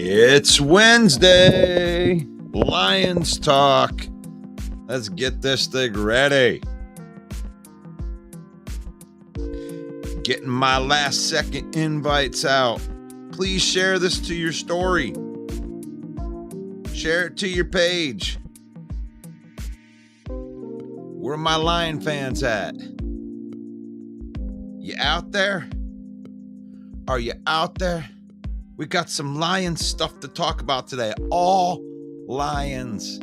It's Wednesday. Lions talk. Let's get this thing ready. Getting my last second invites out. Please share this to your story. Share it to your page. Where are my Lion fans at? You out there? Are you out there? We got some Lions stuff to talk about today. All Lions.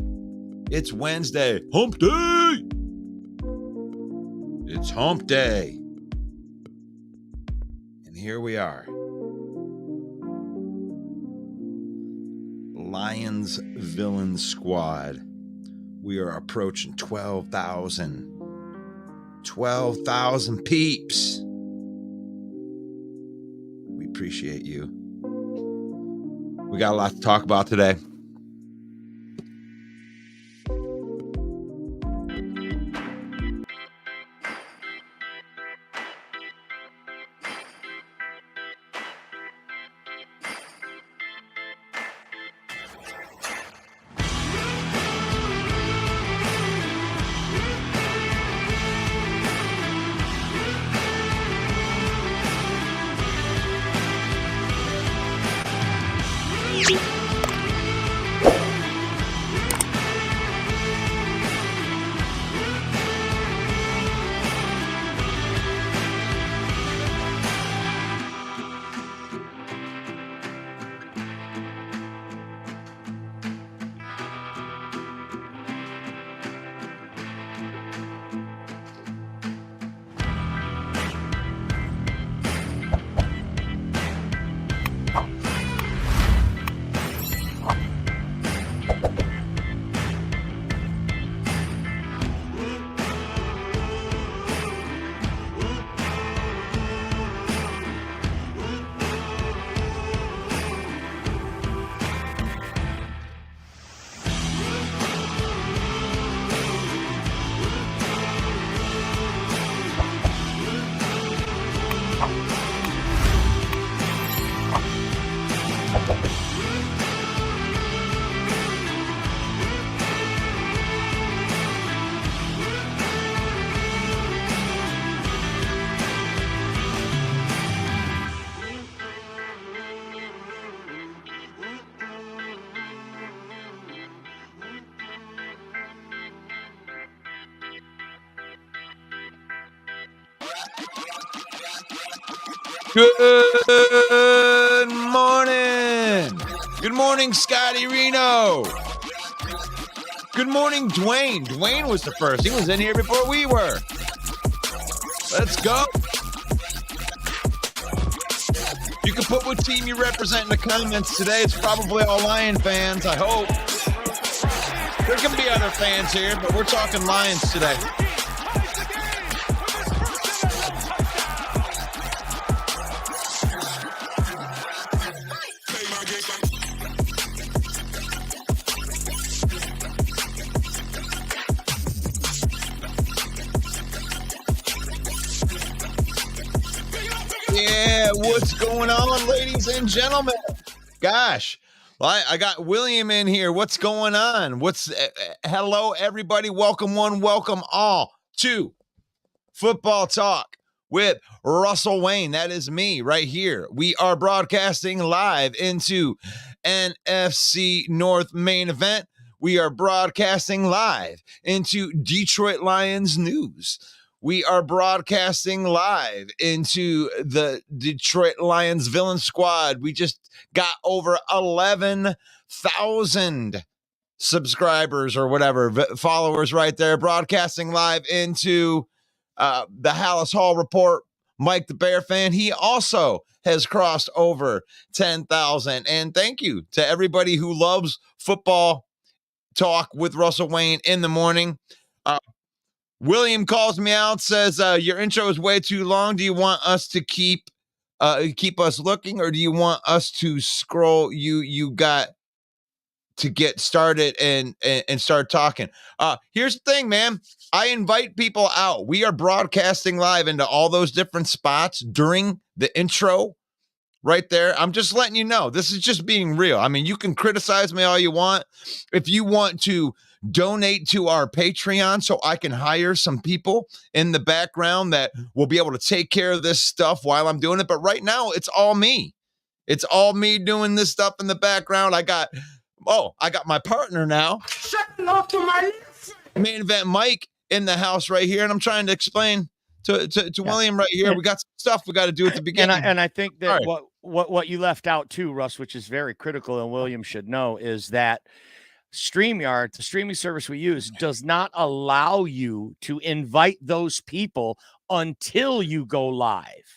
It's Wednesday. Hump day. It's hump day. And here we are. Lions Villain Squad. We are approaching 12,000. 12,000 peeps. We appreciate you. We got a lot to talk about today. Good morning. Good morning, Scotty Reno. Good morning, Dwayne. Dwayne was the first. He was in here before we were. Let's go. You can put what team you represent in the comments today. It's probably all Lion fans, I hope. There can be other fans here, but we're talking Lions today. Yeah, what's going on, ladies and gentlemen? Gosh, I got William in here. What's going on? Hello, everybody. Welcome one, welcome all to Football Talk with Russell Wayne. That is me right here. We are broadcasting live into NFC North main event. We are broadcasting live into Detroit Lions news. We are broadcasting live into the Detroit Lions Villain Squad. We just got over 11,000 subscribers or whatever, followers right there, broadcasting live into the Hallis Hall Report. Mike the Bear fan, he also has crossed over 10,000. And thank you to everybody who loves Football Talk with Russell Wayne in the morning. William calls me out, says, your intro is way too long. Do you want us to keep us looking, or do you want us to scroll? You got to get started and start talking. Here's the thing, man. I invite people out. We are broadcasting live into all those different spots during the intro right there. I'm just letting you know. This is just being real. I mean, you can criticize me all you want. If you want to donate to our Patreon so I can hire some people in the background that will be able to take care of this stuff while I'm doing it. But right now, it's all me. It's all me doing this stuff in the background. I got my partner now. Shut off to my Main Event Mike in the house right here. And I'm trying to explain to William right here. We got some stuff we got to do at the beginning. And I think that what you left out too, Russ, which is very critical, and William should know, is that StreamYard, the streaming service we use, does not allow you to invite those people until you go live.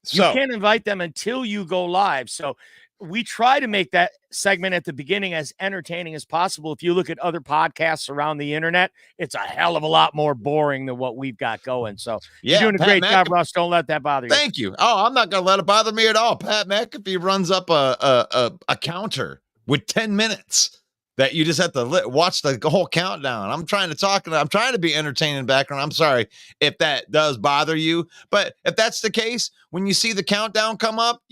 So, you can't invite them until you go live. So we try to make that segment at the beginning as entertaining as possible. If you look at other podcasts around the internet, it's a hell of a lot more boring than what we've got going. So you're doing a great job, Russ. Don't let that bother you. Thank you. Oh, I'm not going to let it bother me at all. Pat McAfee runs up a counter with 10 minutes that you just have to watch the whole countdown. I'm trying to talk, and I'm trying to be entertaining in the background. I'm sorry if that does bother you. But if that's the case, when you see the countdown come up,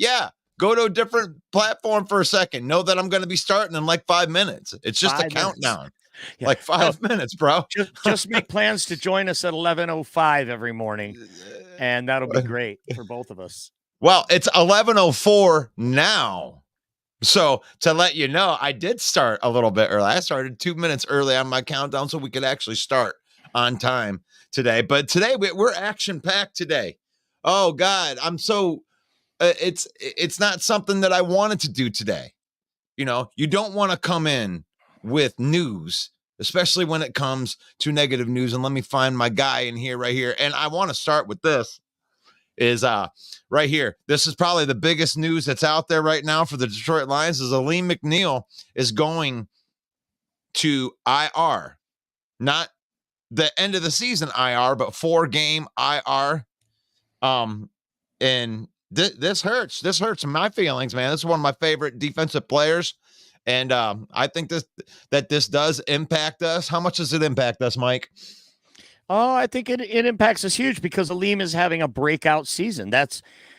go to a different platform for a second. Know that I'm going to be starting in like 5 minutes. It's just a countdown. Yeah. Like 5 minutes, bro. Just make plans to join us at 11:05 every morning, and that'll be great for both of us. Well, it's 11:04 now. So to let you know, I did start a little bit early. I started 2 minutes early on my countdown so we could actually start on time today. But today we're action-packed today. Oh, God, I'm so... it's not something that I wanted to do today. You know, you don't want to come in with news, especially when it comes to negative news. And let me find my guy in here right here. And I want to start with this is right here. This is probably the biggest news that's out there right now for the Detroit Lions is Aleem McNeil is going to IR, not the end of the season IR, but 4-game IR. And this hurts. This hurts my feelings, man. This is one of my favorite defensive players. And I think this does impact us. How much does it impact us, Mike? Oh, I think it impacts us huge because Aleem is having a breakout season.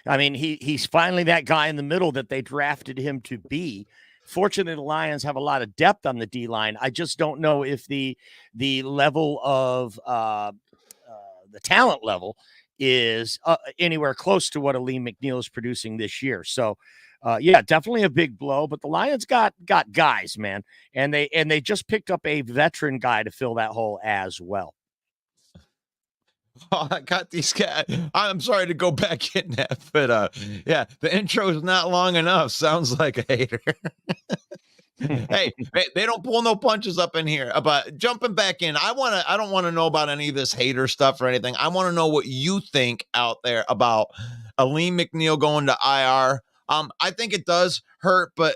He's finally that guy in the middle that they drafted him to be. Fortunately, the Lions have a lot of depth on the D-line. I just don't know if the level of the talent level is anywhere close to what Aleem McNeil is producing this year. So, definitely a big blow. But the Lions got guys, man, and they just picked up a veteran guy to fill that hole as well. Oh, I got these guys. I'm sorry to go back in that, but the intro is not long enough. Sounds like a hater. Hey, they don't pull no punches up in here. But jumping back in, I don't want to know about any of this hater stuff or anything. I want to know what you think out there about Aleem McNeil going to IR. I think it does hurt, but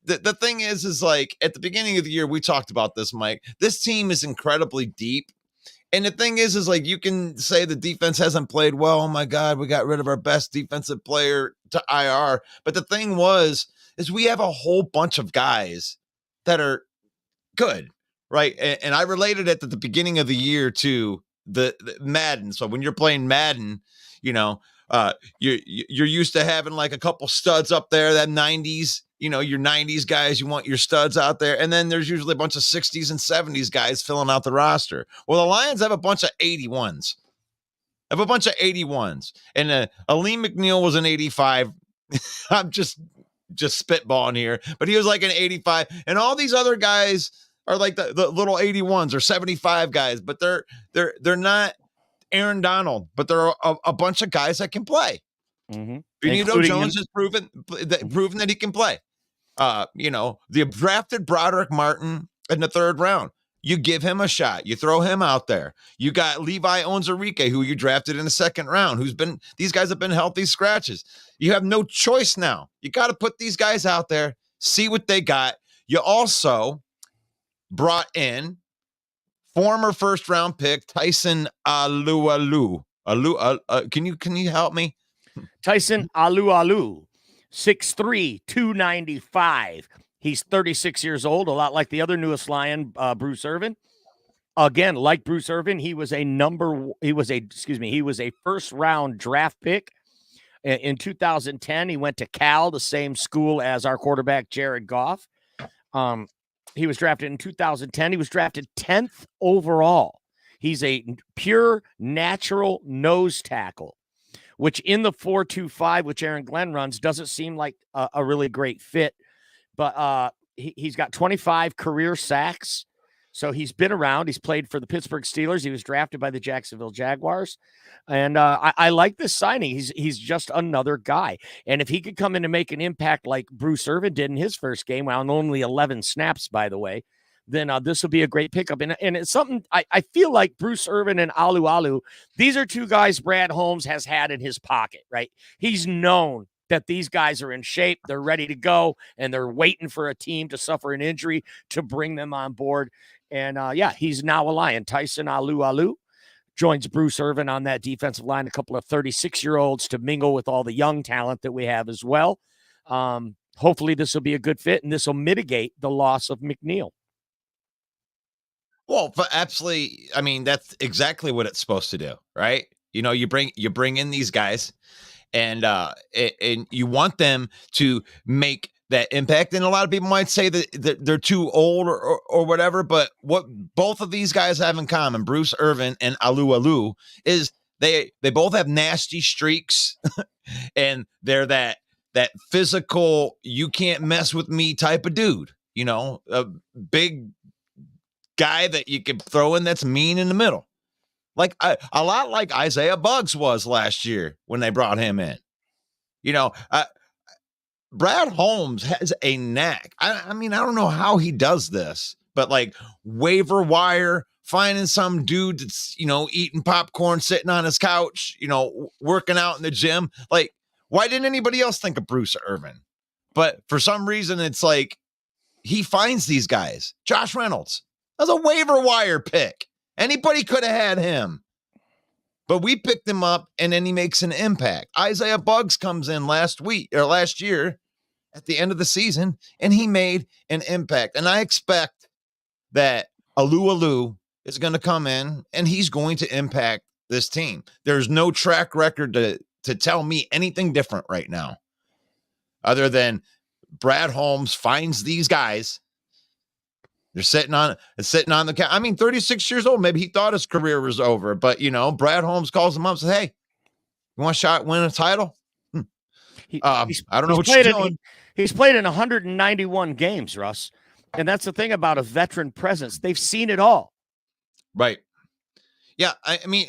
the thing is like at the beginning of the year, we talked about this, Mike. This team is incredibly deep. And the thing is like you can say the defense hasn't played well. Oh my God, we got rid of our best defensive player to IR. But the thing is we have a whole bunch of guys that are good, right? And I related it at the beginning of the year to the Madden. So when you're playing Madden, you're used to having like a couple studs up there, that 90s, your 90s guys, you want your studs out there. And then there's usually a bunch of 60s and 70s guys filling out the roster. Well, the Lions have a bunch of 81s. And Aleem McNeil was an 85. I'm just spitballing here, but he was like an 85. And all these other guys are like the little 81s or 75 guys, but they're not Aaron Donald, but they're a bunch of guys that can play. Mm-hmm. Benito Jones has proven that he can play. The drafted Broderick Martin in the 3rd round. You give him a shot. You throw him out there. You got Levi Onwuzurike, who you drafted in the 2nd round, these guys have been healthy scratches. You have no choice now. You got to put these guys out there, see what they got. You also brought in former 1st round pick Tyson Alualu. Can you help me? Tyson Alualu, 6'3", 295. He's 36 years old, a lot like the other newest Lion, Bruce Irvin. Again, like Bruce Irvin, he was a 1st round draft pick In 2010, he went to Cal, the same school as our quarterback, Jared Goff. He was drafted in 2010. He was drafted 10th overall. He's a pure natural nose tackle, which in the 4-2-5, which Aaron Glenn runs, doesn't seem like a really great fit. But he's got 25 career sacks. So he's been around. He's played for the Pittsburgh Steelers. He was drafted by the Jacksonville Jaguars. And I like this signing. He's just another guy. And if he could come in and make an impact like Bruce Irvin did in his first game, on only 11 snaps, by the way, then this will be a great pickup. And it's something I feel like Bruce Irvin and Alu, these are two guys Brad Holmes has had in his pocket, right? He's known that these guys are in shape, they're ready to go, and they're waiting for a team to suffer an injury to bring them on board. And he's now a Lion. Tyson Alu joins Bruce Irvin on that defensive line, a couple of 36-year-olds to mingle with all the young talent that we have as well. Hopefully this will be a good fit, and this will mitigate the loss of McNeil. Well, absolutely. I mean, that's exactly what it's supposed to do, right? You bring in these guys, and you want them to make that impact. And a lot of people might say that they're too old or whatever, but what both of these guys have in common, Bruce Irvin and Alu, is they both have nasty streaks, and they're that physical, you can't mess with me type of dude. A big guy that you can throw in that's mean in the middle. Like a lot like Isaiah Buggs was last year when they brought him in. Brad Holmes has a knack. I mean, I don't know how he does this, but like waiver wire, finding some dude that's, eating popcorn, sitting on his couch, working out in the gym. Like, why didn't anybody else think of Bruce Irvin? But for some reason, it's like he finds these guys. Josh Reynolds, that's a waiver wire pick. Anybody could have had him. But we picked him up, and then he makes an impact. Isaiah Buggs comes in last year at the end of the season, and he made an impact. And I expect that Alu is going to come in, and he's going to impact this team. There's no track record to tell me anything different right now, other than Brad Holmes finds these guys. They're sitting on the couch. I mean, 36 years old. Maybe he thought his career was over, but Brad Holmes calls him up and says, "Hey, you want a shot, win a title?" I don't know what you're doing. He's played in 191 games, Russ, and that's the thing about a veteran presence. They've seen it all. Right. Yeah. I mean,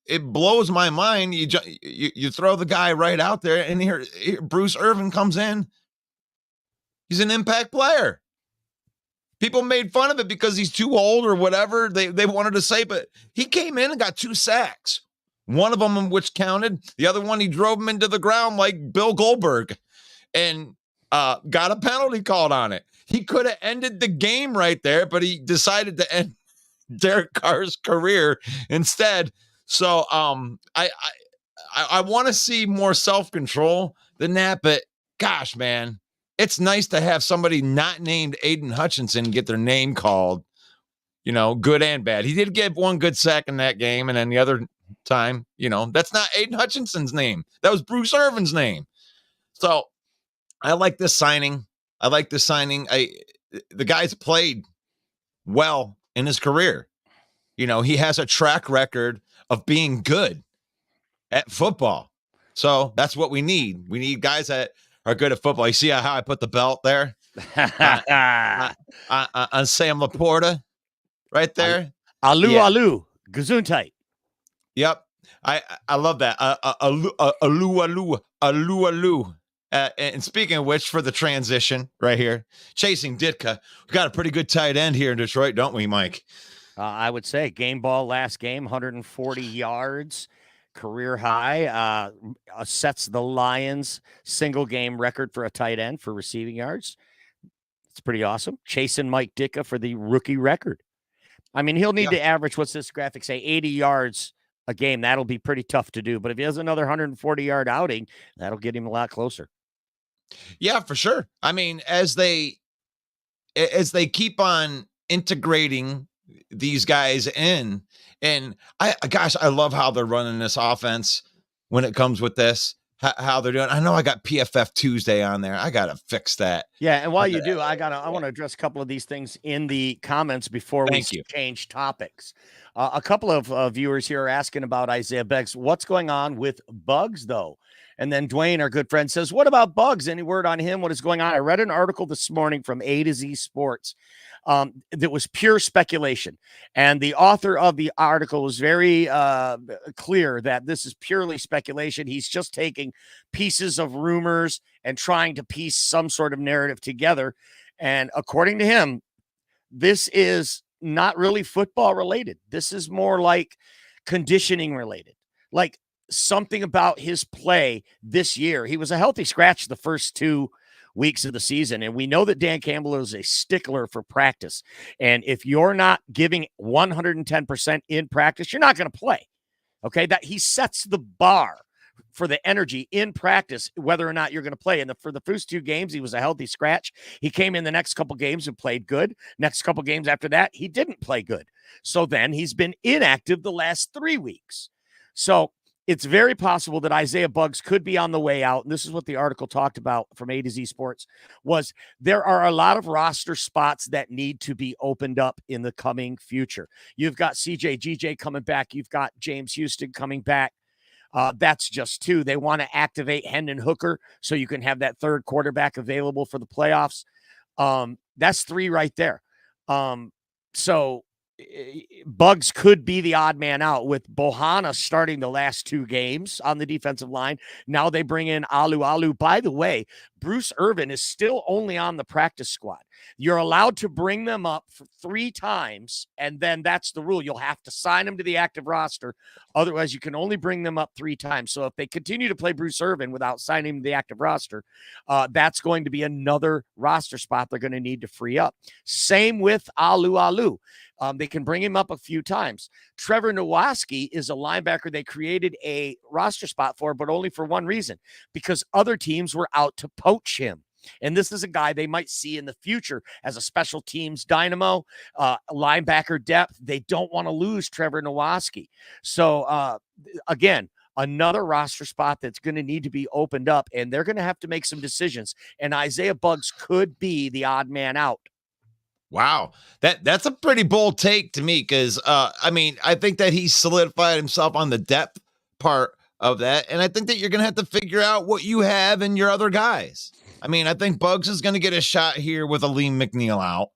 it blows my mind. You throw the guy right out there, and here Bruce Irvin comes in. He's an impact player. People made fun of it because he's too old or whatever they wanted to say, but he came in and got 2 sacks. One of them, which counted. The other one, he drove him into the ground like Bill Goldberg, and got a penalty called on it. He could have ended the game right there, but he decided to end Derek Carr's career instead. So I want to see more self-control than that, but gosh, man. It's nice to have somebody not named Aiden Hutchinson get their name called, good and bad. He did get 1 good sack in that game, and then the other time, that's not Aiden Hutchinson's name. That was Bruce Irvin's name. So I like this signing. The guy's played well in his career. He has a track record of being good at football. So that's what we need. We need guys that are good at football. You see how I put the belt there on Sam Laporta right there? Alu, Gesundheit. Yep. I love that. Alu. And speaking of which, for the transition right here, chasing Ditka, we got a pretty good tight end here in Detroit, don't we, Mike? I would say game ball last game, 140 yards. Career high, sets the Lions single game record for a tight end for receiving yards. It's pretty awesome. Chasing Mike Ditka for the rookie record. I mean, he'll need to average, what's this graphic say, 80 yards a game. That'll be pretty tough to do. But if he has another 140-yard outing, that'll get him a lot closer. Yeah, for sure. I mean, as they keep on integrating these guys in, and I love how they're running this offense when it comes with this, how they're doing. I know I got PFF Tuesday on there. I got to fix that. Yeah, and while you do, I want to address a couple of these things in the comments before we change topics. A couple of viewers here are asking about Isaiah Beggs. What's going on with Bugs, though? And then Dwayne, our good friend, says, what about Bugs? Any word on him? What is going on? I read an article this morning from A to Z Sports that was pure speculation. And the author of the article was very clear that this is purely speculation. He's just taking pieces of rumors and trying to piece some sort of narrative together. And according to him, this is not really football related. This is more like conditioning related, like something about his play this year. He was a healthy scratch the first 2 weeks of the season. And we know that Dan Campbell is a stickler for practice. And if you're not giving 110% in practice, you're not going to play. Okay. That he sets the bar for the energy in practice, whether or not you're going to play. And for the first 2 games, he was a healthy scratch. He came in the next couple games and played good. Next couple games after that, he didn't play good. So then he's been inactive the last 3 weeks. So it's very possible that Isaiah Bugs could be on the way out. And this is what the article talked about from A to Z Sports was there are a lot of roster spots that need to be opened up in the coming future. You've got CJ GJ coming back. You've got James Houston coming back. That's just 2. They want to activate Hendon Hooker so you can have that third quarterback available for the playoffs. That's 3 right there. So Bugs could be the odd man out with Bohanna starting the last 2 games on the defensive line. Now they bring in Alu. By the way, Bruce Irvin is still only on the practice squad. You're allowed to bring them up for 3 times, and then that's the rule. You'll have to sign them to the active roster. Otherwise, you can only bring them up 3 times. So if they continue to play Bruce Irvin without signing him to the active roster, that's going to be another roster spot they're going to need to free up. Same with Alu. They can bring him up a few times. Trevor Nowaski is a linebacker they created a roster spot for, but only for one reason, because other teams were out to poach him. And this is a guy they might see in the future as a special teams dynamo, linebacker depth. They don't want to lose Trevor Nowaski. So, again, another roster spot that's going to need to be opened up, and they're going to have to make some decisions. And Isaiah Bugs could be the odd man out. Wow. That's a pretty bold take to me because, I think that he's solidified himself on the depth part of that. And I think that you're going to have to figure out what you have in your other guys. I think Bugs is going to get a shot here with Aleem McNeil out.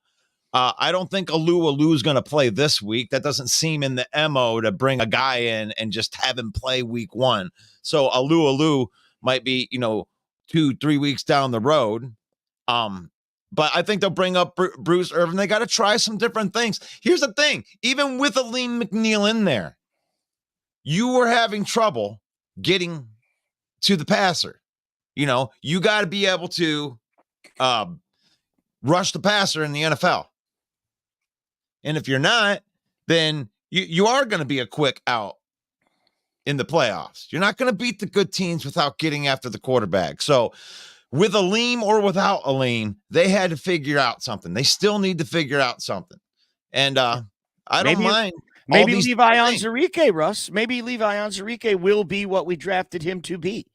I don't think Alu is going to play this week. That doesn't seem in the MO to bring a guy in and just have him play week 1. So Alu might be, 2-3 weeks down the road. But I think they'll bring up Bruce Irvin. They got to try some different things. Here's the thing. Even with Aleem McNeil in there, you were having trouble getting to the passer. You got to be able to rush the passer in the NFL. And if you're not, then you are going to be a quick out in the playoffs. You're not going to beat the good teams without getting after the quarterback. So with Aleem or without Aleem, they had to figure out something. They still need to figure out something. And I don't mind. Maybe Levi Onwuzurike, Russ. Maybe Levi Onwuzurike will be what we drafted him to be.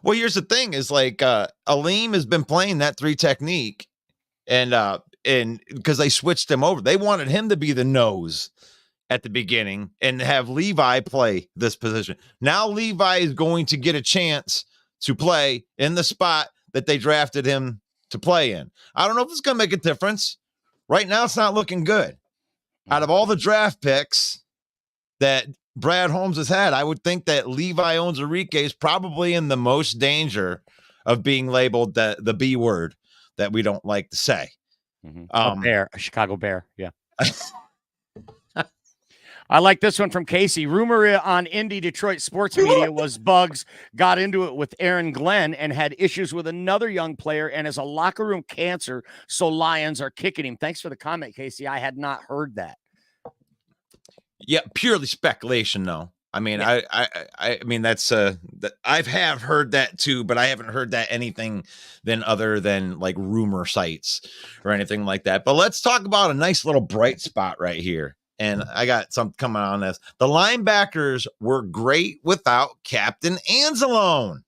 Well, here's the thing is Aleem has been playing that 3 technique and because they switched him over, they wanted him to be the nose at the beginning and have Levi play this position. Now Levi is going to get a chance to play in the spot that they drafted him to play in. I don't know if it's going to make a difference. Right now, it's not looking good. Out of all the draft picks that Brad Holmes has had, I would think that Levi Onwuzurike is probably in the most danger of being labeled the B word that we don't like to say. Mm-hmm. A Chicago Bear. Yeah. I like this one from Casey. Rumor on Indy Detroit sports media was Bugs got into it with Aaron Glenn and had issues with another young player and is a locker room cancer, so Lions are kicking him. Thanks for the comment, Casey. I had not heard that. Yeah, purely speculation, though. I mean, yeah. I mean that's I've heard that too, but I haven't heard that anything other than like rumor sites or anything like that. But let's talk about a nice little bright spot right here. And I got something coming on this. The linebackers were great without Captain Anzalone.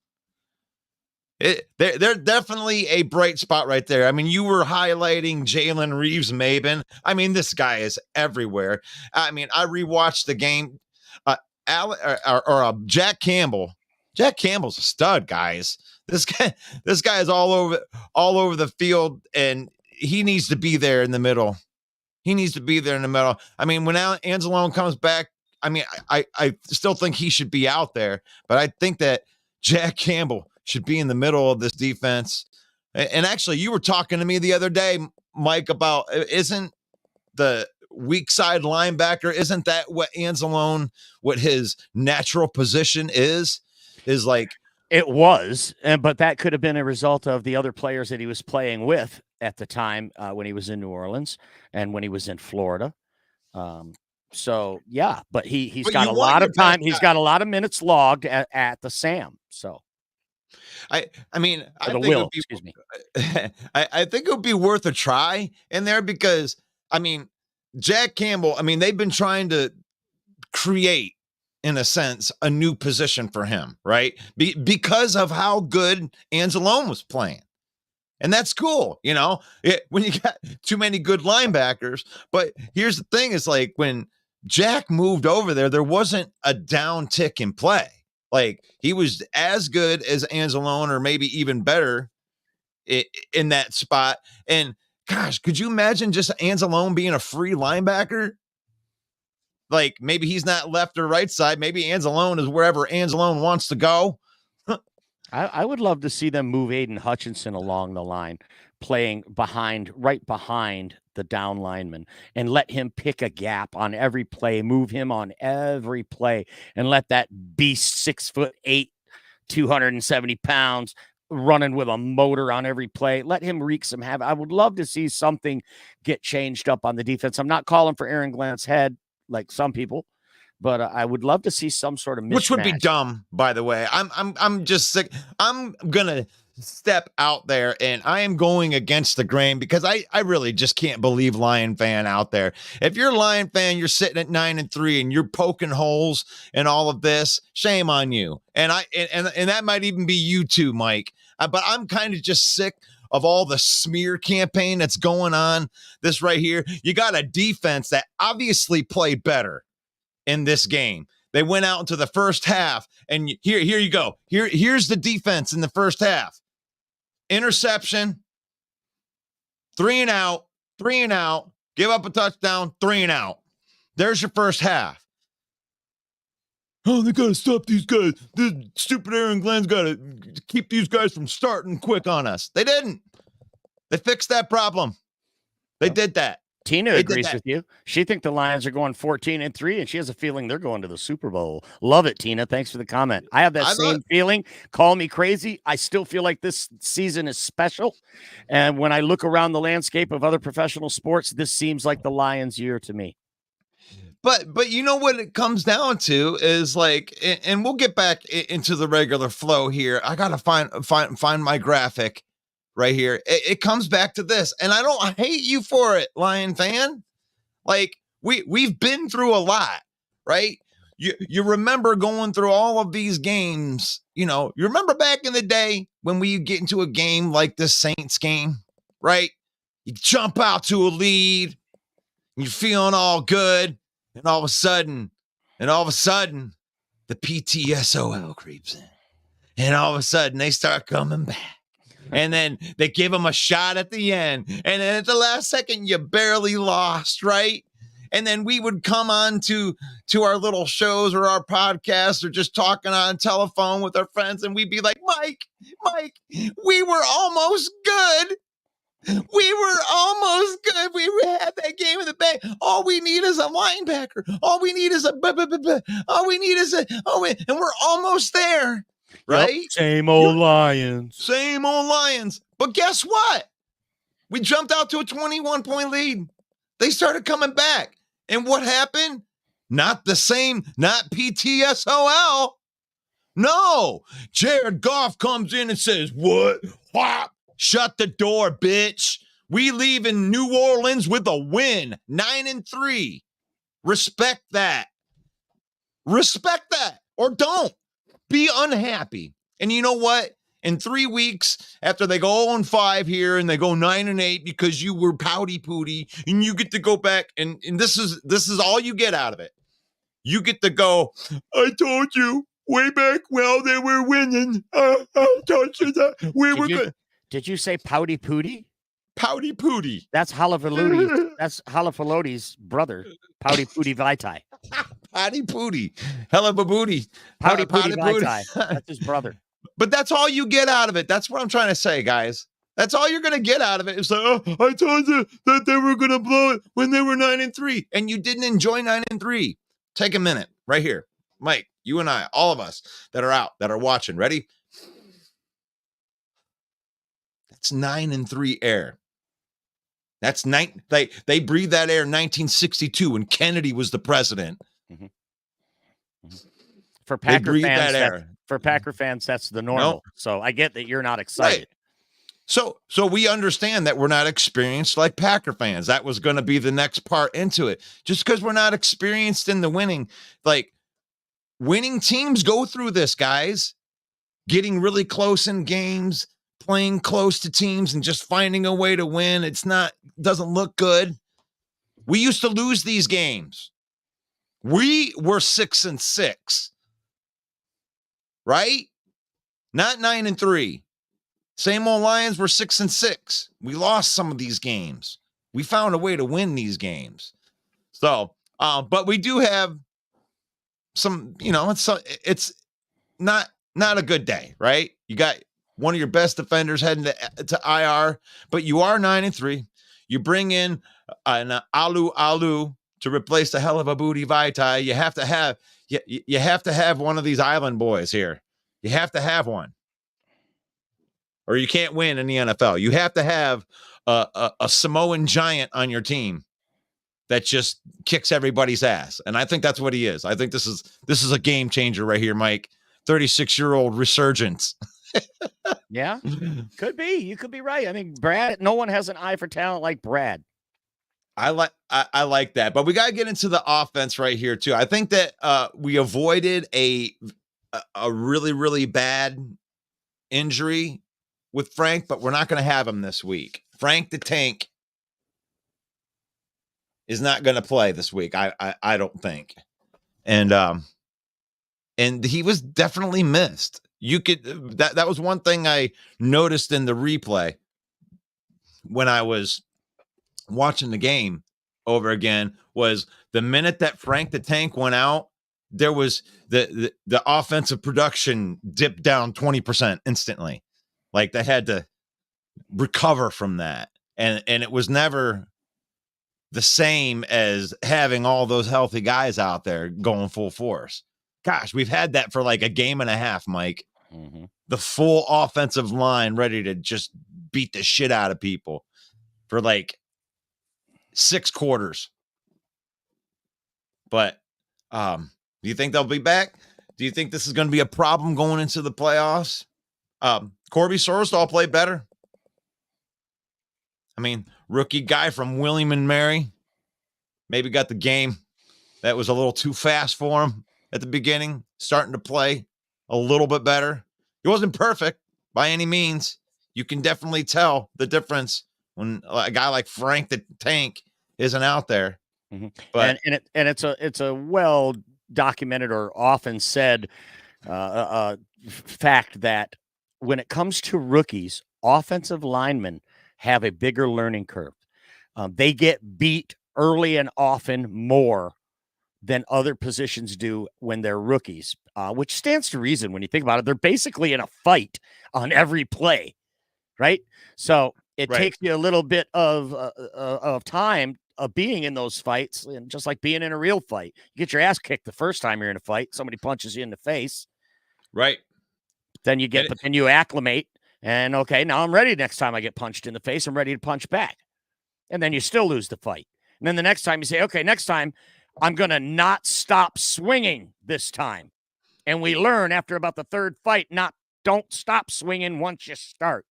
They're definitely a bright spot right there. I mean, you were highlighting Jalen Reeves-Maybin. I mean, this guy is everywhere. I mean, I rewatched the game. Jack Campbell. Jack Campbell's a stud, guys. This guy is all over the field, and he needs to be there in the middle. He needs to be there in the middle. I mean, when Anzalone comes back, I mean, I still think he should be out there, but I think that Jack Campbell should be in the middle of this defense. And actually, you were talking to me the other day, Mike, about isn't the weak side linebacker, isn't that what Anzalone, what his natural position is like? It was, but that could have been a result of the other players that he was playing with at the time when he was in New Orleans and when he was in Florida. So yeah, but he's got a lot of time. He's got a lot of minutes logged at the Sam. So I mean, I think excuse me. I think it would be worth a try in there because I mean, Jack Campbell. I mean, they've been trying to create, in a sense, a new position for him, right? Because of how good Anzalone was playing. And that's cool, you know, when you got too many good linebackers. But here's the thing, is like when Jack moved over there wasn't a down tick in play. Like he was as good as Anzalone or maybe even better in that spot. And gosh, could you imagine just Anzalone being a free linebacker? Like maybe he's not left or right side. Maybe Anzalone is wherever Anzalone wants to go. I would love to see them move Aiden Hutchinson along the line, playing right behind the down lineman, and let him pick a gap on every play, move him on every play, and let that beast 6'8", 270 pounds, running with a motor on every play, let him wreak some havoc. I would love to see something get changed up on the defense. I'm not calling for Aaron Glant's head like some people, but I would love to see some sort of mismatch. Which would be dumb, by the way. I'm just sick. I'm gonna step out there and I am going against the grain because I really just can't believe Lion fan out there. If you're a Lion fan, you're sitting at 9-3 and you're poking holes in all of this. Shame on you. And that might even be you too, Mike. But I'm kind of just sick of all the smear campaign that's going on. This right here, you got a defense that obviously played better in this game. They went out into the first half, and here you go. Here's the defense in the first half. Interception, 3 and out, give up a touchdown, 3 and out. There's your first half. Oh, they got to stop these guys. This stupid Aaron Glenn's got to keep these guys from starting quick on us. They didn't. They fixed that problem. They did that. Tina agrees with you. She thinks the Lions are going 14-3, and she has a feeling they're going to the Super Bowl. Love it, Tina. Thanks for the comment. I have that same feeling. Call me crazy. I still feel like this season is special. And when I look around the landscape of other professional sports, this seems like the Lions' year to me. But you know what it comes down to is like, and we'll get back into the regular flow here. I gotta find my graphic right here. It comes back to this, and I hate you for it, Lion fan. Like we've been through a lot, right? You remember going through all of these games. You know, you remember back in the day when we get into a game like this Saints game, right? You jump out to a lead, you're feeling all good. And all of a sudden, the PTSOL creeps in. And all of a sudden, they start coming back. And then they give them a shot at the end. And then at the last second, you barely lost, right? And then we would come on to our little shows or our podcasts or just talking on telephone with our friends. And we'd be like, Mike, we were almost good. We were almost good. We had that game in the bag. All we need is a linebacker. And we're almost there, right? Yep, same old Lions. But guess what? We jumped out to a 21-point lead. They started coming back. And what happened? Not the same, not PTSOL. No. Jared Goff comes in and says, what? Shut the door, bitch. We leave in New Orleans with a win, 9-3. Respect that. Or don't. Be unhappy. And you know what? in 3 weeks after they go 0-5 here and they go 9-8 because you were pouty pooty, and you get to go back and this is all you get out of it. You get to go, I told you way back while they were winning. I told you that we were good. Did you say pouty pooty? Pouty pooty. That's Halafalodi's brother, Pouty Pooty Vitae. Pouty pooty. Hell of a booty. Pouty Pooty Vitae. That's his brother. But that's all you get out of it. That's what I'm trying to say, guys. That's all you're going to get out of it. It's like, oh, I told you that they were going to blow it when they were 9-3, and you didn't enjoy 9-3. Take a minute right here. Mike, you and I, all of us that are out, that are watching. Ready? That's 9-3 air. That's they breathed that air in 1962 when Kennedy was the president. Mm-hmm. Mm-hmm. For Packer fans, that's the normal. Nope. So I get that you're not excited. Right. So we understand that we're not experienced like Packer fans. That was going to be the next part into it. Just because we're not experienced in the winning, like winning teams go through this, guys. Getting really close in games, playing close to teams and just finding a way to win. Doesn't look good. We used to lose these games. We were 6-6, right? Not 9-3. Same old Lions were 6-6. We lost some of these games. We found a way to win these games. So, but we do have some, it's not a good day, right? You got one of your best defenders heading to IR, but you are 9-3. You bring in an Alu to replace the hell of a booty Vitae. You have to have one of these island boys here. You have to have one, or you can't win in the NFL. You have to have a Samoan giant on your team that just kicks everybody's ass, and I think that's what he is. I think this is a game changer right here, Mike. 36-year-old resurgence. Yeah, could be. You could be right. I mean, Brad, no one has an eye for talent like Brad. I like that, but we got to get into the offense right here too. I think that we avoided a really, really bad injury with Frank, but we're not going to have him this week. Frank the Tank is not going to play this week. I don't think. And he was definitely missed. That was one thing I noticed in the replay when I was watching the game over again, was the minute that Frank the Tank went out, there was the offensive production dipped down 20% instantly. Like they had to recover from that. And it was never the same as having all those healthy guys out there going full force. Gosh, we've had that for like a game and a half, Mike. Mm-hmm. The full offensive line ready to just beat the shit out of people for like 6 quarters. But do you think they'll be back? Do you think this is going to be a problem going into the playoffs? Corby Sorsdahl played better. I mean, rookie guy from William and Mary maybe got the game that was a little too fast for him at the beginning, starting to play a little bit better. He wasn't perfect by any means. You can definitely tell the difference when a guy like Frank the Tank isn't out there. Mm-hmm. But it's a well documented or often said fact that when it comes to rookies, offensive linemen have a bigger learning curve. They get beat early and often more than other positions do when they're rookies, which stands to reason when you think about it. They're basically in a fight on every play, right? So it takes you a little bit of time of being in those fights, and just like being in a real fight. You get your ass kicked the first time you're in a fight. Somebody punches you in the face. Right. Then you acclimate, and okay, now I'm ready. Next time I get punched in the face, I'm ready to punch back. And then you still lose the fight. And then the next time you say, okay, next time I'm going to not stop swinging this time. And we learn after about the third fight, don't stop swinging once you start.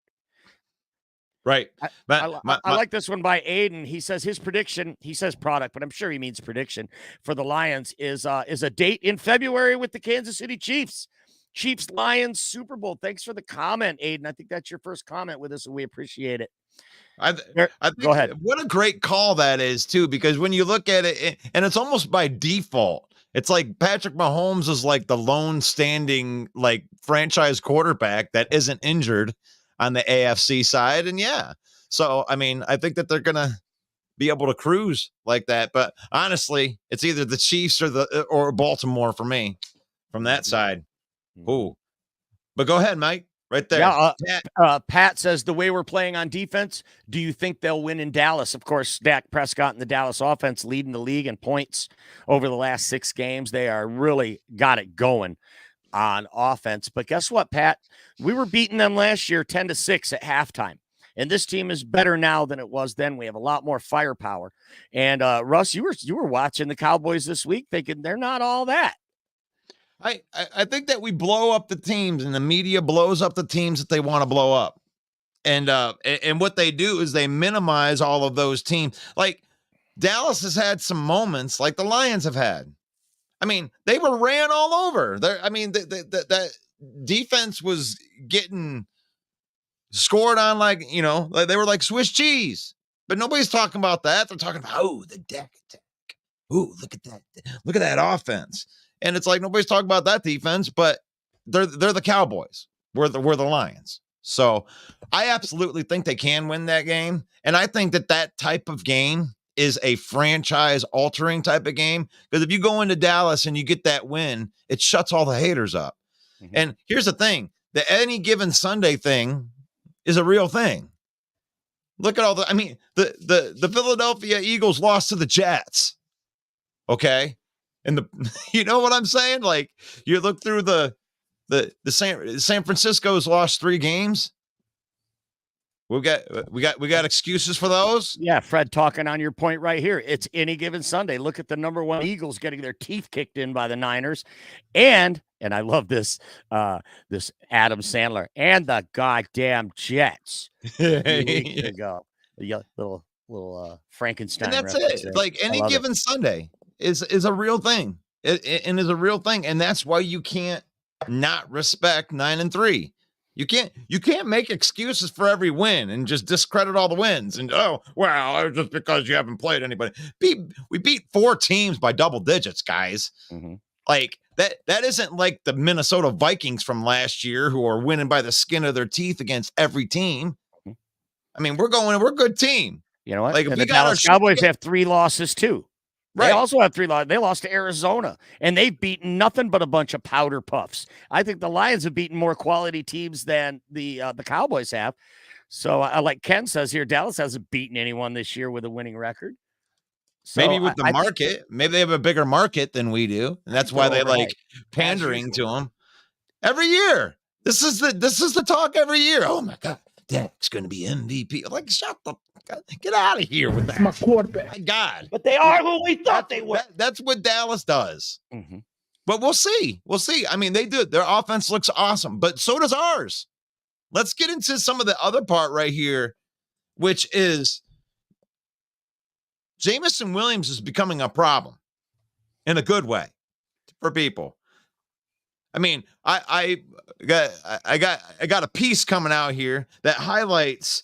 Right. I like this one by Aiden. He says his prediction, he says product, but I'm sure he means prediction for the Lions is a date in February with the Kansas City Chiefs. Chiefs Lions Super Bowl. Thanks for the comment, Aiden. I think that's your first comment with us, and we appreciate it. I Go think ahead. what a great call that is too, because when you look at it, and it's almost by default, it's like Patrick Mahomes is like the lone standing like franchise quarterback that isn't injured on the AFC side, and yeah, so I mean, I think that they're gonna be able to cruise like that. But honestly, it's either the Chiefs or Baltimore for me from that side. Ooh, but go ahead, Mike. Right there. Yeah, Pat says the way we're playing on defense, do you think they'll win in Dallas? Of course, Dak Prescott and the Dallas offense leading the league in points over the last 6 games. They are really got it going on offense. But guess what, Pat? We were beating them last year 10-6 at halftime. And this team is better now than it was then. We have a lot more firepower. And Russ, you were watching the Cowboys this week thinking they're not all that. I think that we blow up the teams, and the media blows up the teams that they want to blow up. And what they do is they minimize all of those teams. Like Dallas has had some moments like the Lions have had. I mean, they were ran all over. That defense was getting scored on like they were like Swiss cheese. But nobody's talking about that. They're talking about the deck attack. Ooh, look at that! Look at that offense. And it's like nobody's talking about that defense, but they're the Cowboys. We're the Lions. So I absolutely think they can win that game. And I think that type of game is a franchise altering type of game. Because if you go into Dallas and you get that win, it shuts all the haters up. Mm-hmm. And here's the thing, the any given Sunday thing is a real thing. Look at the Philadelphia Eagles lost to the Jets. Okay. And you know what I'm saying? Like you look through the San Francisco's lost 3 games. We got excuses for those. Yeah, Fred, talking on your point right here. It's any given Sunday. Look at the number 1 Eagles getting their teeth kicked in by the Niners, and I love this this Adam Sandler and the goddamn Jets. A few weeks ago, the little Frankenstein. And that's it. There. Like any given Sunday is a real thing. It is a real thing, and that's why you can't not respect 9-3. You can't make excuses for every win and just discredit all the wins. And it's just because you haven't played anybody. We beat 4 teams by double digits, guys. Mm-hmm. Like that isn't like the Minnesota Vikings from last year who are winning by the skin of their teeth against every team. I mean, we're a good team. You know what? Like, and the Dallas Cowboys have 3 losses too. Right. They also have 3 losses. They lost to Arizona, and they've beaten nothing but a bunch of powder puffs. I think the Lions have beaten more quality teams than the Cowboys have. So, like Ken says here, Dallas hasn't beaten anyone this year with a winning record. So maybe with the market, maybe they have a bigger market than we do, and that's why they like pandering to them every year. This is the talk every year. Oh my God, Dak's going to be MVP. Like, shut the. Get out of here with that. My quarterback. My God. But they are who we thought they were. That's what Dallas does. Mm-hmm. But we'll see. We'll see. I mean, they do. Their offense looks awesome, but so does ours. Let's get into some of the other part right here, which is Jameson Williams is becoming a problem in a good way for people. I mean, I got a piece coming out here that highlights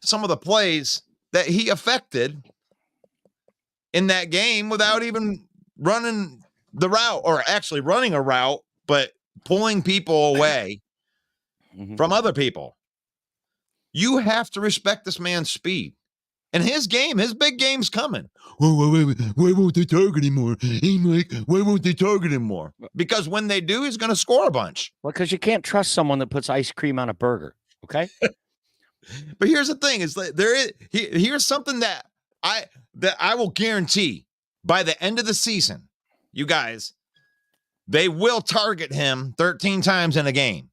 some of the plays that he affected in that game without even running the route, or actually running a route, but pulling people away from other people. You have to respect this man's speed and his big game's coming. Why won't they target him more? Why won't they target him more? Because when they do, he's going to score a bunch. Well, because you can't trust someone that puts ice cream on a burger. Okay. But here's the thing: is that here's something that I will guarantee by the end of the season, you guys, they will target him 13 times in a game.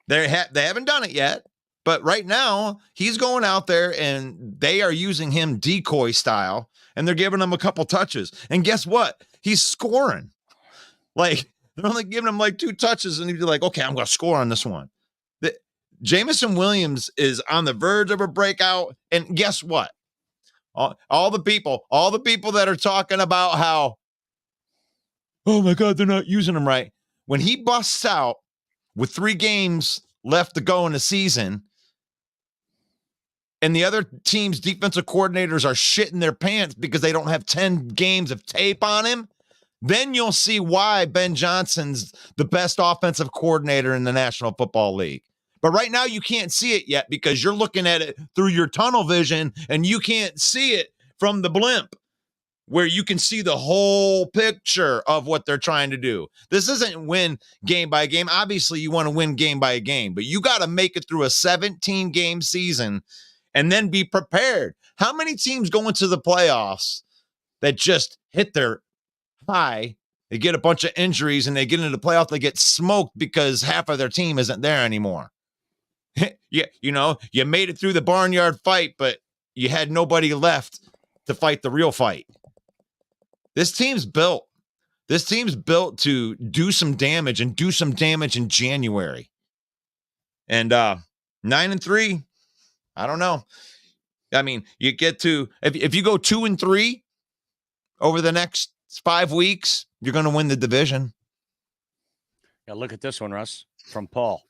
They haven't done it yet, but right now he's going out there and they are using him decoy style, and they're giving him a couple touches. And guess what? He's scoring. Like they're only giving him like 2 touches, and he's like, okay, I'm going to score on this one. Jameson Williams is on the verge of a breakout. And guess what? All the people that are talking about how oh my God, they're not using him right. When he busts out with 3 games left to go in the season, and the other team's defensive coordinators are shitting their pants because they don't have 10 games of tape on him, then you'll see why Ben Johnson's the best offensive coordinator in the National Football League. But right now you can't see it yet because you're looking at it through your tunnel vision and you can't see it from the blimp where you can see the whole picture of what they're trying to do. This isn't win game by game. Obviously, you want to win game by game, but you got to make it through a 17-game season and then be prepared. How many teams go into the playoffs that just hit their high, they get a bunch of injuries, and they get into the playoff, they get smoked because half of their team isn't there anymore? Yeah, you made it through the barnyard fight, but you had nobody left to fight the real fight. This team's built to do some damage and do some damage in January. And 9-3, I don't know. I mean, you get to if you go 2-3 over the next 5 weeks, you're going to win the division. Now look at this one, Russ, from Paul.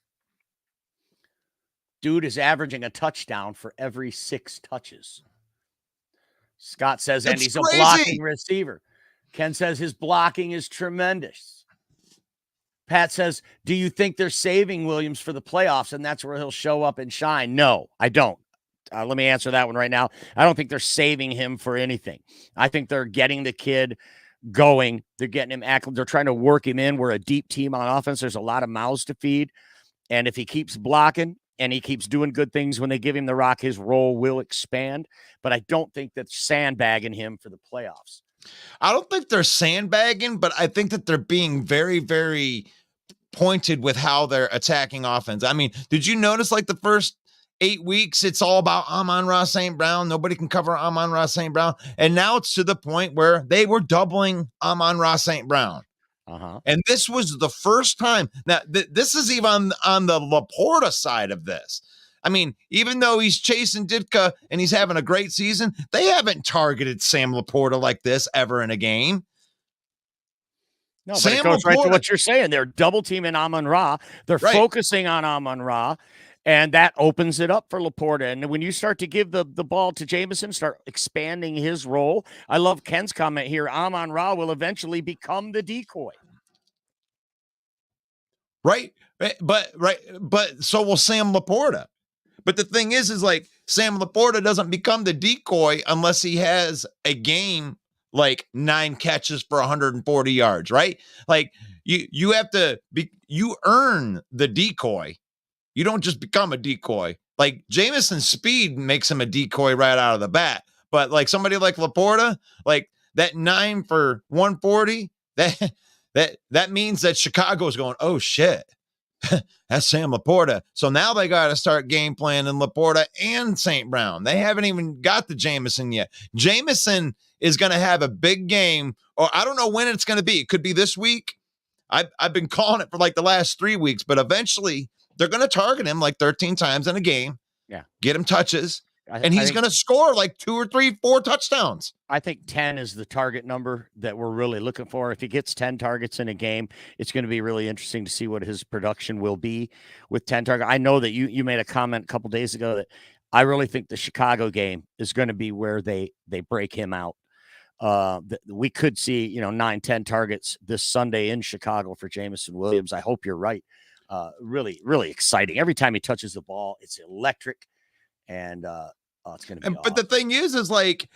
Dude is averaging a touchdown for every 6 touches. Scott says, and he's crazy. A blocking receiver. Ken says his blocking is tremendous. Pat says, do you think they're saving Williams for the playoffs and that's where he'll show up and shine? No, I don't. Let me answer that one right now. I don't think they're saving him for anything. I think they're getting the kid going. They're getting him active. They're trying to work him in. We're a deep team on offense. There's a lot of mouths to feed. And if he keeps blocking and he keeps doing good things when they give him the rock, his role will expand. But I don't think that's sandbagging him for the playoffs. I don't think they're sandbagging, but I think that they're being very, very pointed with how they're attacking offense. I mean, did you notice like the first 8 weeks, it's all about Amon-Ra St. Brown. Nobody can cover Amon-Ra St. Brown. And now it's to the point where they were doubling Amon-Ra St. Brown. And this was the first time. Now, this is even on the Laporta side of this. I mean, even though he's chasing Ditka and he's having a great season, they haven't targeted Sam Laporta like this ever in a game. No, but it goes right to what you're saying. They're double teaming Amon-Ra. They're focusing on Amon-Ra, and that opens it up for Laporta. And when you start to give the ball to Jameson, start expanding his role. I love Ken's comment here. Amon-Ra will eventually become the decoy. Right. But so will Sam Laporta. But the thing is like Sam Laporta doesn't become the decoy unless he has a game like 9 catches for 140 yards, right? Like you have to you earn the decoy. You don't just become a decoy. Like Jameson's speed makes him a decoy right out of the bat. But like somebody like Laporta, like that 9 for 140, that means that Chicago's going, oh shit. That's Sam Laporta. So now they got to start game planning Laporta and St. Brown. They haven't even got the Jameson yet. Jameson is going to have a big game, or I don't know when it's going to be. It could be this week. I've been calling it for like the last 3 weeks, but eventually they're going to target him like 13 times in a game. Yeah. Get him touches. And he's going to score like 2 or 3, 4 touchdowns. I think 10 is the target number that we're really looking for. If he gets 10 targets in a game, it's going to be really interesting to see what his production will be with 10 targets. I know that you made a comment a couple days ago that I really think the Chicago game is going to be where they break him out. We could see, 9, 10 targets this Sunday in Chicago for Jameson Williams. I hope you're right. Really, really exciting. Every time he touches the ball, it's electric. And it's going to be But the thing is like,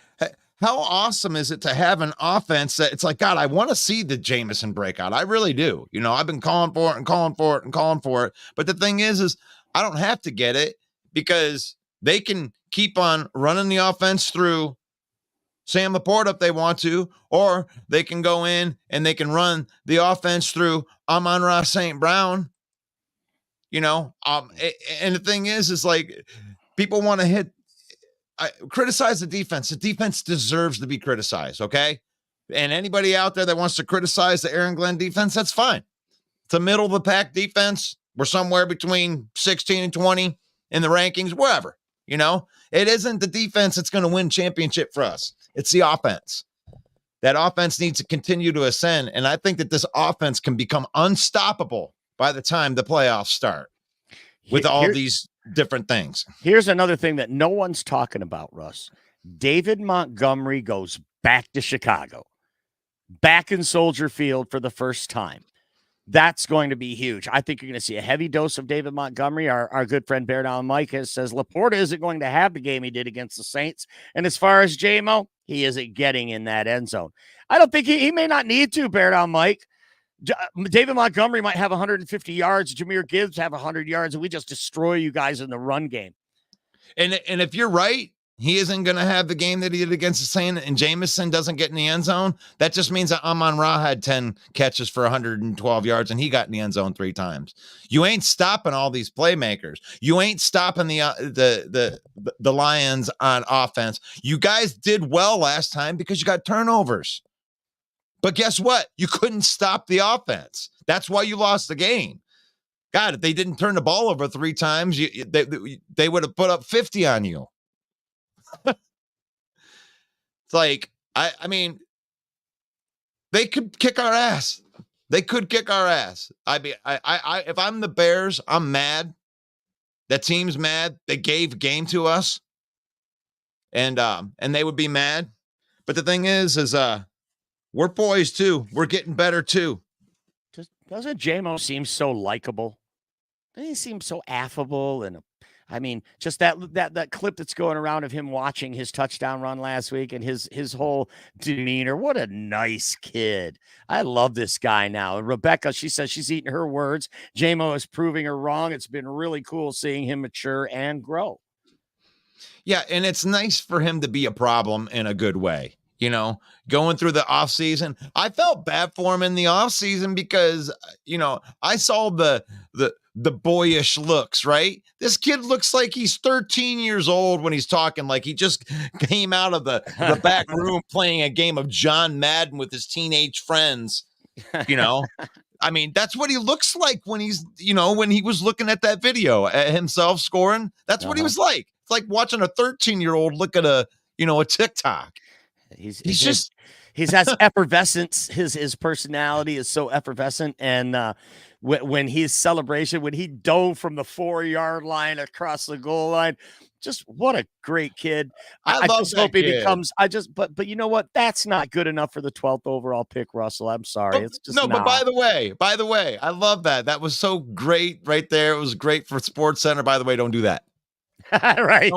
how awesome is it to have an offense that it's like, God, I want to see the Jameson breakout. I really do. I've been calling for it. But the thing is I don't have to get it because they can keep on running the offense through Sam Laporta if they want to, or they can go in and they can run the offense through Amon-Ra St. Brown. And the thing is like, people want to criticize the defense. The defense deserves to be criticized, okay? And anybody out there that wants to criticize the Aaron Glenn defense, that's fine. It's a middle-of-the-pack defense. We're somewhere between 16 and 20 in the rankings, wherever, It isn't the defense that's going to win championship for us. It's the offense. That offense needs to continue to ascend. And I think that this offense can become unstoppable by the time the playoffs start with all these different things. Here's another thing that no one's talking about, Russ. David Montgomery goes back to Chicago, back in Soldier Field for the first time. That's going to be huge. I think you're going to see a heavy dose of David Montgomery. Our good friend Bear Down Mike says Laporta isn't going to have the game he did against the Saints. And as far as JMO, he isn't getting in that end zone. I don't think he may not need to, Bear Down Mike. David Montgomery might have 150 yards. Jahmyr Gibbs have 100 yards, and we just destroy you guys in the run game. And if you're right, he isn't going to have the game that he did against the Saints, and Jameson doesn't get in the end zone. That just means that Amon-Ra had 10 catches for 112 yards, and he got in the end zone 3 times. You ain't stopping all these playmakers. You ain't stopping the Lions on offense. You guys did well last time because you got turnovers. But guess what? You couldn't stop the offense. That's why you lost the game. God, if they didn't turn the ball over 3 times, they would have put up 50 on you. It's like, I mean, they could kick our ass. They could kick our ass. I mean, I if I'm the Bears, I'm mad. That team's mad. They gave a game to us, and they would be mad. But the thing is we're poised too. We're getting better too. Doesn't JMO seem so likable? Doesn't he seem so affable? And I mean, just that clip that's going around of him watching his touchdown run last week and his whole demeanor. What a nice kid. I love this guy now. And Rebecca, she says she's eating her words. JMO is proving her wrong. It's been really cool seeing him mature and grow. Yeah, and it's nice for him to be a problem in a good way. You know, going through the offseason. I felt bad for him in the offseason because, you know, I saw the boyish looks, right? This kid looks like he's 13 years old when he's talking, like he just came out of the back room playing a game of John Madden with his teenage friends, you know? I mean, that's what he looks like when he's, you know, when he was looking at that video at himself scoring. That's what he was like. It's like watching a 13-year-old look at a TikTok. He's has effervescence. His personality is so effervescent. And when his celebration, when he dove from the 4-yard line across the goal line, just what a great kid. I just hope he becomes, but you know what? That's not good enough for the 12th overall pick, Russell. I'm sorry. It's just but by the way, I love that. That was so great right there. It was great for Sports Center. By the way, don't do that. Right.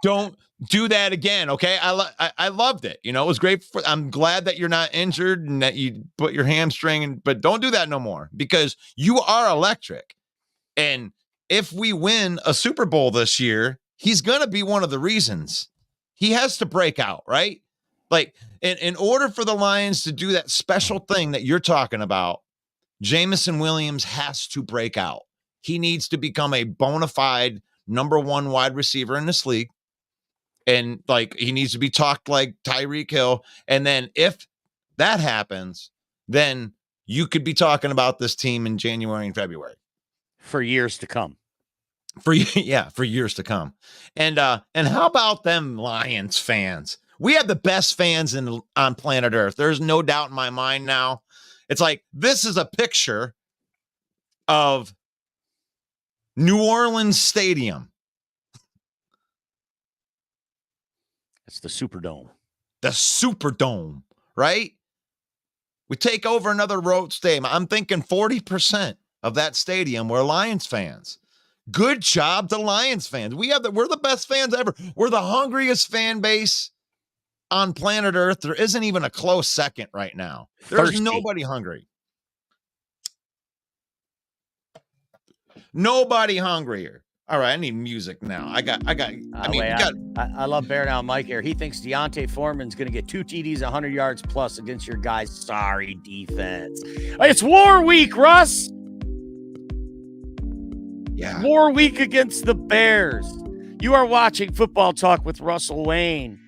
Don't do that again. Okay. I loved it. You know, it was great. I'm glad that you're not injured and that you put your hamstring in, but don't do that no more because you are electric. And if we win a Super Bowl this year, he's going to be one of the reasons. He has to break out, right? Like in order for the Lions to do that special thing that you're talking about, Jameson Williams has to break out. He needs to become a bona fide number 1 wide receiver in this league. And like, he needs to be talked like Tyreek Hill. And then if that happens, then you could be talking about this team in January and February. For years to come. For years to come. And how about them Lions fans? We have the best fans on planet Earth. There's no doubt in my mind now. It's like, this is a picture of New Orleans Stadium. It's the Superdome. The Superdome, right? We take over another road stadium. I'm thinking 40% of that stadium were Lions fans. Good job to Lions fans. We're the best fans ever. We're the hungriest fan base on planet Earth. There isn't even a close second right now. There's nobody hungry. Nobody hungrier. All right, I need music now. I love Bear Down Mike here. He thinks Deontay Foreman's going to get 2 TDs, 100 yards plus against your guys' sorry defense. It's War Week, Russ. Yeah. War Week against the Bears. You are watching Football Talk with Russell Wayne.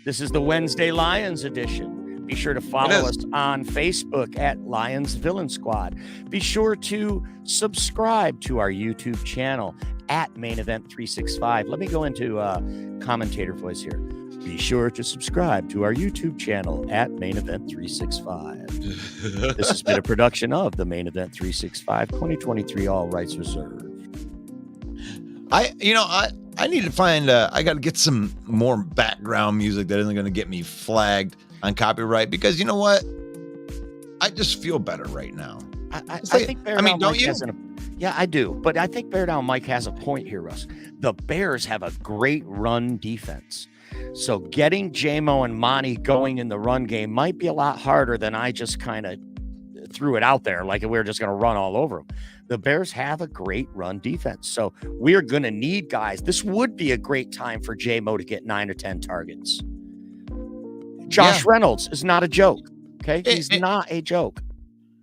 This is the Wednesday Lions edition. Be sure to follow us on Facebook at Lions Villain Squad. Be sure to subscribe to our YouTube channel at Main Event 365. Let me go into commentator voice here. Be sure to subscribe to our YouTube channel at Main Event 365. This has been a production of the Main Event 365 2023, all rights reserved. I need to find, I got to get some more background music that isn't going to get me flagged on copyright, because you know what? I just feel better right now. I think Bear Down don't Mike you? Yeah, I do. But I think Bear Down Mike has a point here, Russ. The Bears have a great run defense. So getting J-Mo and Monty going in the run game might be a lot harder than I just kind of threw it out there like we were just going to run all over them. The Bears have a great run defense. So we're going to need guys. This would be a great time for J-Mo to get 9 or 10 targets. Josh Reynolds is not a joke. Okay, he's not a joke.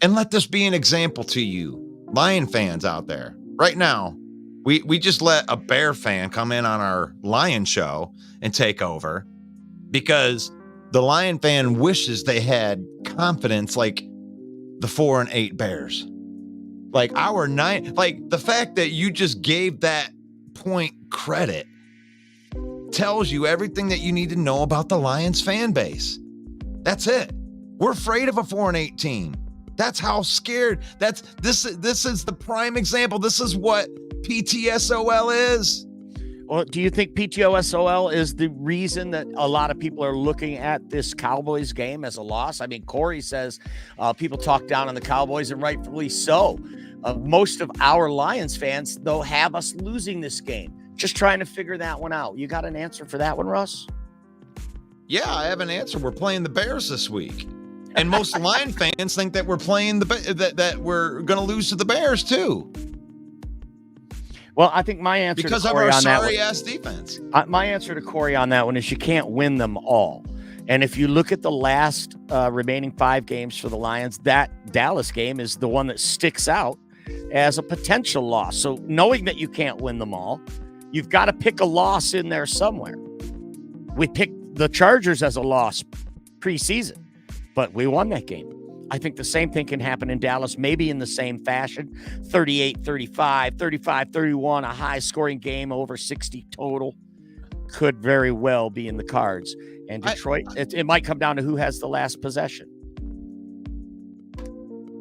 And let this be an example to you, Lion fans out there. Right now, we just let a Bear fan come in on our Lion show and take over, because the Lion fan wishes they had confidence like the 4-8 Bears. Like our 9, like the fact that you just gave that point credit tells you everything that you need to know about the Lions fan base. That's it. We're afraid of a 4-8 team. That's how scared. This is the prime example. This is what PTSOL is. Well, do you think PTSOL is the reason that a lot of people are looking at this Cowboys game as a loss? I mean, Corey says people talk down on the Cowboys, and rightfully so. Most of our Lions fans, though, have us losing this game. Just trying to figure that one out. You got an answer for that one, Russ? Yeah, I have an answer. We're playing the Bears this week. And most Lion fans think that we're playing that we're going to lose to the Bears too. Well, I think my answer because to of Corey our on that sorry ass defense. My answer to Corey on that one is you can't win them all. And if you look at the last remaining 5 games for the Lions, that Dallas game is the one that sticks out as a potential loss. So knowing that you can't win them all, you've got to pick a loss in there somewhere. We picked the Chargers as a loss preseason, but we won that game. I think the same thing can happen in Dallas, maybe in the same fashion. 38-35, 35-31, a high-scoring game, over 60 total. Could very well be in the cards. And Detroit, it might come down to who has the last possession.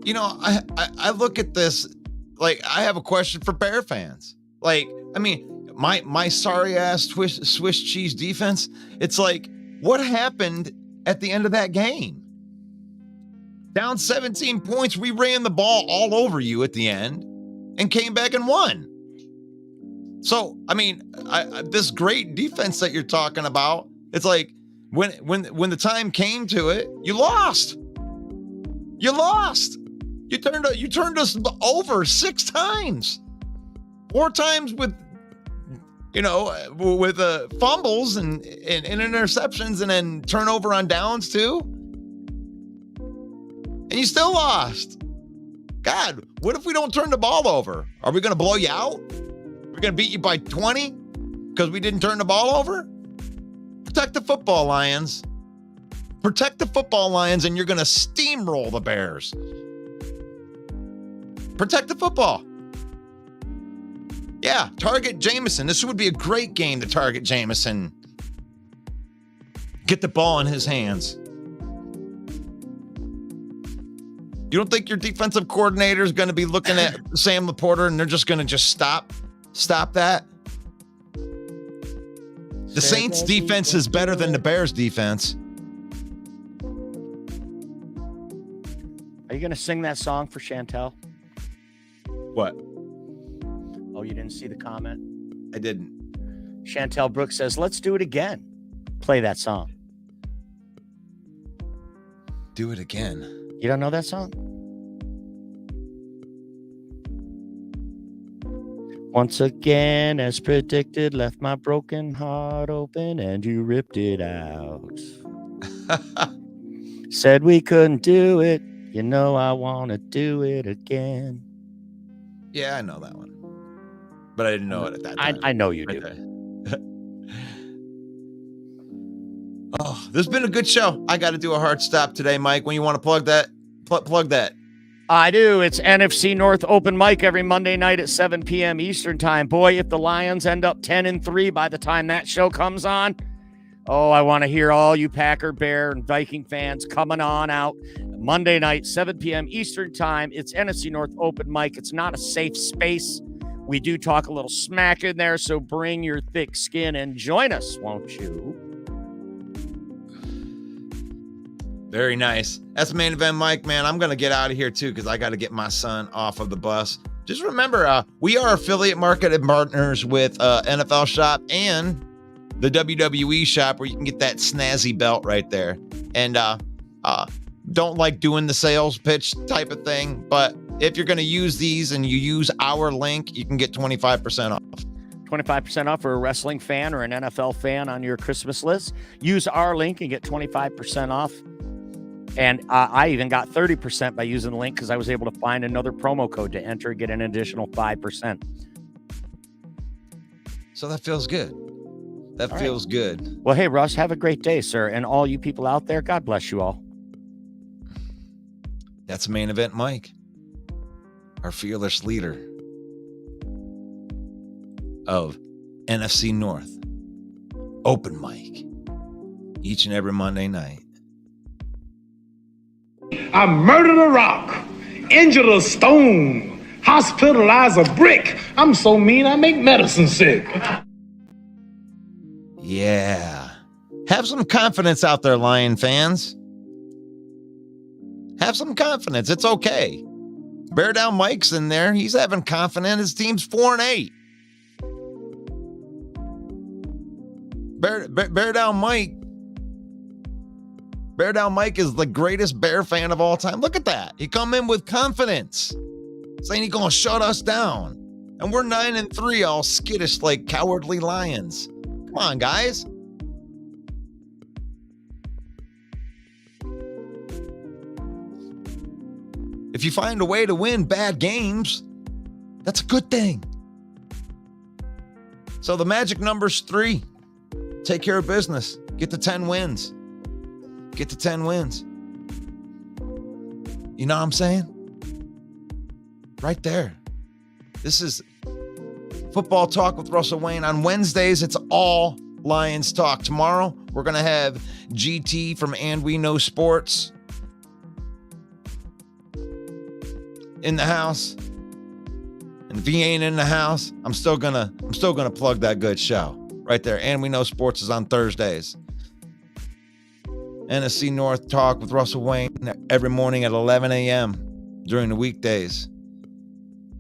You know, I look at this, like, I have a question for Bear fans. Like, I mean, my sorry-ass Swiss cheese defense, it's like, what happened at the end of that game? Down 17 points, we ran the ball all over you at the end and came back and won. So, I mean, this great defense that you're talking about, it's like when the time came to it, you lost. You lost. You turned us over 6 times. 4 times with fumbles and interceptions, and then turnover on downs too. And you still lost. God, what if we don't turn the ball over? Are we going to blow you out? We're going to beat you by 20 because we didn't turn the ball over? Protect the football, Lions. Protect the football, Lions, and you're going to steamroll the Bears. Protect the football. Yeah, target Jameson. This would be a great game to target Jameson. Get the ball in his hands. You don't think your defensive coordinator is going to be looking at Sam Laporta and they're just going to stop that? The Saints defense is better than the Bears defense. Are you going to sing that song for Chantel? What? Oh, you didn't see the comment? I didn't. Chantel Brooks says, let's do it again. Play that song. Do it again. You don't know that song? Once again, as predicted, left my broken heart open and you ripped it out. Said we couldn't do it. You know I want to do it again. Yeah, I know that one. But I didn't know it at that time. I know you do. Oh, this has been a good show. I got to do a hard stop today, Mike. When you want to plug that, plug that. I do. It's NFC North open mic every Monday night at 7 p.m. Eastern time. Boy, if the Lions end up 10-3 by the time that show comes on, Oh, I want to hear all you Packer, Bear, and Viking fans coming on out Monday night, 7 p.m. Eastern time. It's NFC North open mic. It's not a safe space. We do talk a little smack in there, so bring your thick skin and join us, won't you? Very nice. That's Main Event Mike, man. I'm going to get out of here, too, because I got to get my son off of the bus. Just remember, we are affiliate marketing partners with NFL Shop and the WWE Shop, where you can get that snazzy belt right there. And don't like doing the sales pitch type of thing, but if you're going to use these and you use our link, you can get 25% off. 25% off for a wrestling fan or an NFL fan on your Christmas list. Use our link and get 25% off. And I even got 30% by using the link because I was able to find another promo code to enter and get an additional 5%. So that feels good. That all feels right. good. Well, hey, Russ, have a great day, sir. And all you people out there, God bless you all. That's Main Event Mike, our fearless leader of NFC North open mic each and every Monday night. I murdered a rock, injured a stone, hospitalized a brick. I'm so mean I make medicine sick. Yeah. Have some confidence out there, Lion fans. Have some confidence. It's okay. Bear Down Mike's in there. He's having confidence. His team's 4-8. Bear Down Mike. Bear Down Mike is the greatest Bear fan of all time. Look at that. He come in with confidence, saying he's going to shut us down. And we're 9-3, all skittish like cowardly lions. Come on, guys. If you find a way to win bad games, that's a good thing. So the magic number's 3. Take care of business. Get to 10 wins. Get to 10 wins. You know what I'm saying? Right there. This is Football Talk with Russell Wayne. On Wednesdays, it's all Lions talk. Tomorrow, we're going to have GT from And We Know Sports in the house. And if he ain't in the house, I'm still gonna plug that good show right there. And We Know Sports is on Thursdays. NFC North Talk with Russell Wayne every morning at 11 a.m. during the weekdays.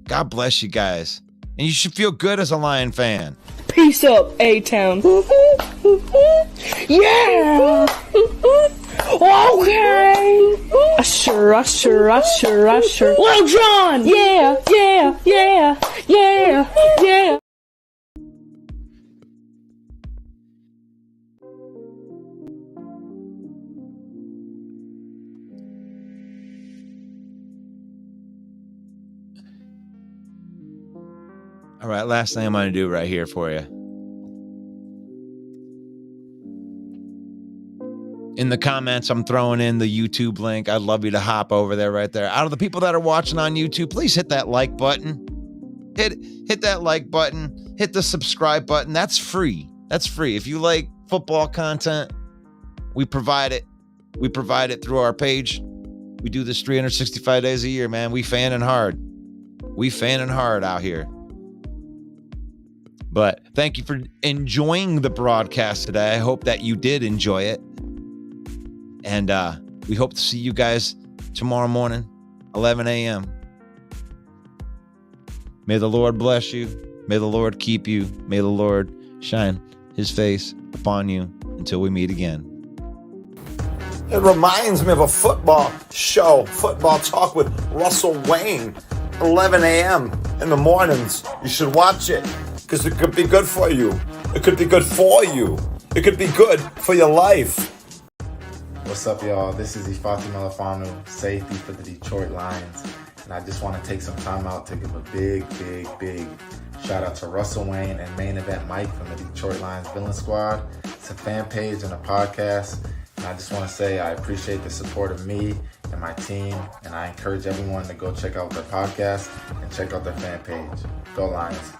God bless you guys. And you should feel good as a Lion fan. Peace up, A-Town. Yeah! Okay! Usher. Lil Jon! Yeah! All right, last thing I'm going to do right here for you. In the comments, I'm throwing in the YouTube link. I'd love you to hop over there right there. Out of the people that are watching on YouTube, please hit that like button. Hit that like button. Hit the subscribe button. That's free. That's free. If you like football content, we provide it. We provide it through our page. We do this 365 days a year, man. We fanning hard. We fanning hard out here. But thank you for enjoying the broadcast today. I hope that you did enjoy it. And we hope to see you guys tomorrow morning, 11 a.m. May the Lord bless you. May the Lord keep you. May the Lord shine his face upon you until we meet again. It reminds me of a football show, Football Talk with Russell Wayne, 11 a.m. in the mornings. You should watch it because it could be good for you. It could be good for you. It could be good for your life. What's up, y'all? This is Ifeatu Melifonwu, safety for the Detroit Lions. And I just want to take some time out to give a big shout out to Russell Wayne and Main Event Mike from the Detroit Lions Villain Squad. It's a fan page and a podcast. And I just want to say I appreciate the support of me and my team. And I encourage everyone to go check out their podcast and check out their fan page. Go Lions.